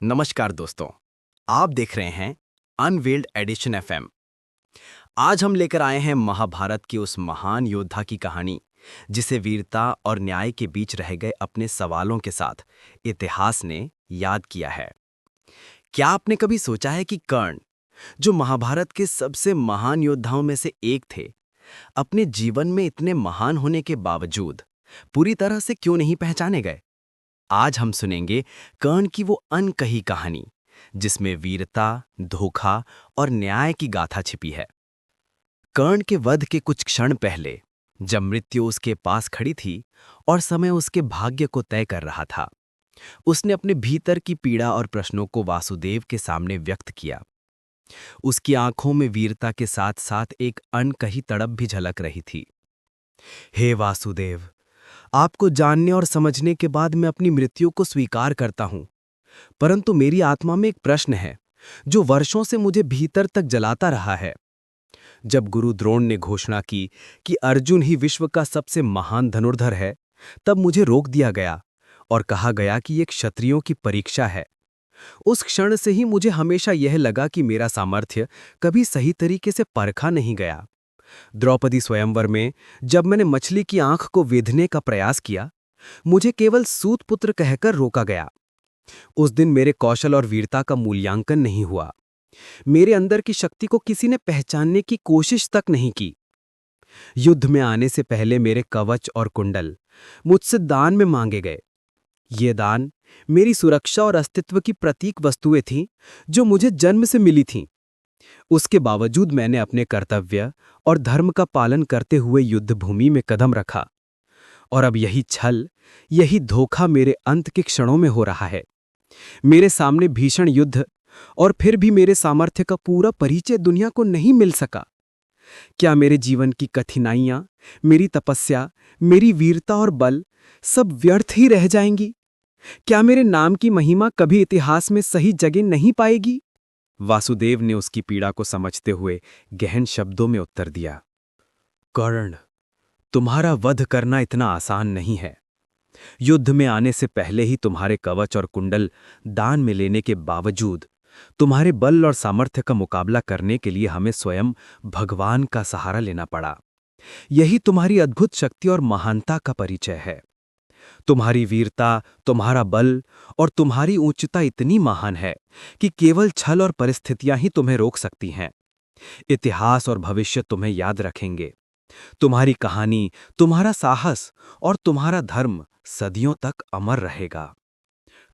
नमस्कार दोस्तों, आप देख रहे हैं अनवेल्ड एडिशन एफएम। आज हम लेकर आए हैं महाभारत के उस महान योद्धा की कहानी जिसे वीरता और न्याय के बीच रह गए अपने सवालों के साथ इतिहास ने याद किया है। क्या आपने कभी सोचा है कि कर्ण, जो महाभारत के सबसे महान योद्धाओं में से एक थे, अपने जीवन में इतने महान होने के बावजूद पूरी तरह से क्यों नहीं पहचाने गए? आज हम सुनेंगे कर्ण की वो अनकही कहानी जिसमें वीरता, धोखा और न्याय की गाथा छिपी है। कर्ण के वध के कुछ क्षण पहले, जब मृत्यु उसके पास खड़ी थी और समय उसके भाग्य को तय कर रहा था, उसने अपने भीतर की पीड़ा और प्रश्नों को वासुदेव के सामने व्यक्त किया। उसकी आंखों में वीरता के साथ साथ एक अनकही तड़प भी झलक रही थी। हे वासुदेव, आपको जानने और समझने के बाद मैं अपनी मृत्यु को स्वीकार करता हूं, परंतु मेरी आत्मा में एक प्रश्न है जो वर्षों से मुझे भीतर तक जलाता रहा है। जब गुरु द्रोण ने घोषणा की कि अर्जुन ही विश्व का सबसे महान धनुर्धर है, तब मुझे रोक दिया गया और कहा गया कि ये क्षत्रियों की परीक्षा है। उस क्षण से ही मुझे हमेशा यह लगा कि मेरा सामर्थ्य कभी सही तरीके से परखा नहीं गया। द्रौपदी स्वयंवर में जब मैंने मछली की आंख को वेधने का प्रयास किया, मुझे केवल सूत पुत्र कहकर रोका गया। उस दिन मेरे कौशल और वीरता का मूल्यांकन नहीं हुआ। मेरे अंदर की शक्ति को किसी ने पहचानने की कोशिश तक नहीं की। युद्ध में आने से पहले मेरे कवच और कुंडल मुझसे दान में मांगे गए। ये दान मेरी सुरक्षा और अस्तित्व की प्रतीक वस्तुएं थीं जो मुझे जन्म से मिली थीं। उसके बावजूद मैंने अपने कर्तव्य और धर्म का पालन करते हुए युद्ध भूमि में कदम रखा, और अब यही छल, यही धोखा मेरे अंत के क्षणों में हो रहा है। मेरे सामने भीषण युद्ध, और फिर भी मेरे सामर्थ्य का पूरा परिचय दुनिया को नहीं मिल सका। क्या मेरे जीवन की कठिनाइयां, मेरी तपस्या, मेरी वीरता और बल सब व्यर्थ ही रह जाएंगी? क्या मेरे नाम की महिमा कभी इतिहास में सही जगह नहीं पाएगी? वासुदेव ने उसकी पीड़ा को समझते हुए गहन शब्दों में उत्तर दिया। कर्ण, तुम्हारा वध करना इतना आसान नहीं है। युद्ध में आने से पहले ही तुम्हारे कवच और कुंडल दान में लेने के बावजूद तुम्हारे बल और सामर्थ्य का मुकाबला करने के लिए हमें स्वयं भगवान का सहारा लेना पड़ा। यही तुम्हारी अद्भुत शक्ति और महानता का परिचय है। तुम्हारी वीरता, तुम्हारा बल और तुम्हारी ऊंचता इतनी महान है कि केवल छल और परिस्थितियां ही तुम्हें रोक सकती हैं। इतिहास और भविष्य तुम्हें याद रखेंगे। तुम्हारी कहानी, तुम्हारा साहस और तुम्हारा धर्म सदियों तक अमर रहेगा।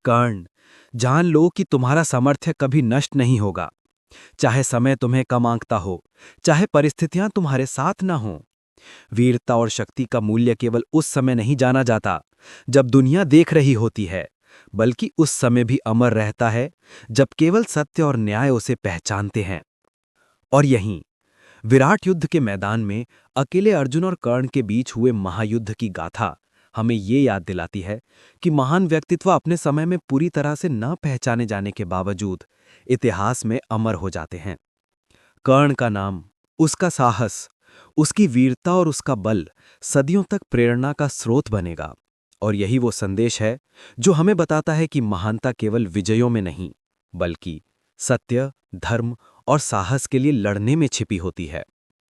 कर्ण, जान लो कि तुम्हारा सामर्थ्य कभी नष्ट नहीं होगा, चाहे समय तुम्हें कम आंकता हो, चाहे परिस्थितियां तुम्हारे साथ न हों। वीरता और शक्ति का मूल्य केवल उस समय नहीं जाना जाता जब दुनिया देख रही होती है, बल्कि उस समय भी अमर रहता है जब केवल सत्य और न्याय उसे पहचानते हैं। और यहीं विराट युद्ध के मैदान में अकेले अर्जुन और कर्ण के बीच हुए महायुद्ध की गाथा हमें ये याद दिलाती है कि महान व्यक्तित्व अपने समय में पूरी तरह से न पहचाने जाने के बावजूद इतिहास में अमर हो जाते हैं। कर्ण का नाम, उसका साहस, उसकी वीरता और उसका बल सदियों तक प्रेरणा का स्रोत बनेगा। और यही वो संदेश है जो हमें बताता है कि महानता केवल विजयों में नहीं, बल्कि सत्य, धर्म और साहस के लिए लड़ने में छिपी होती है।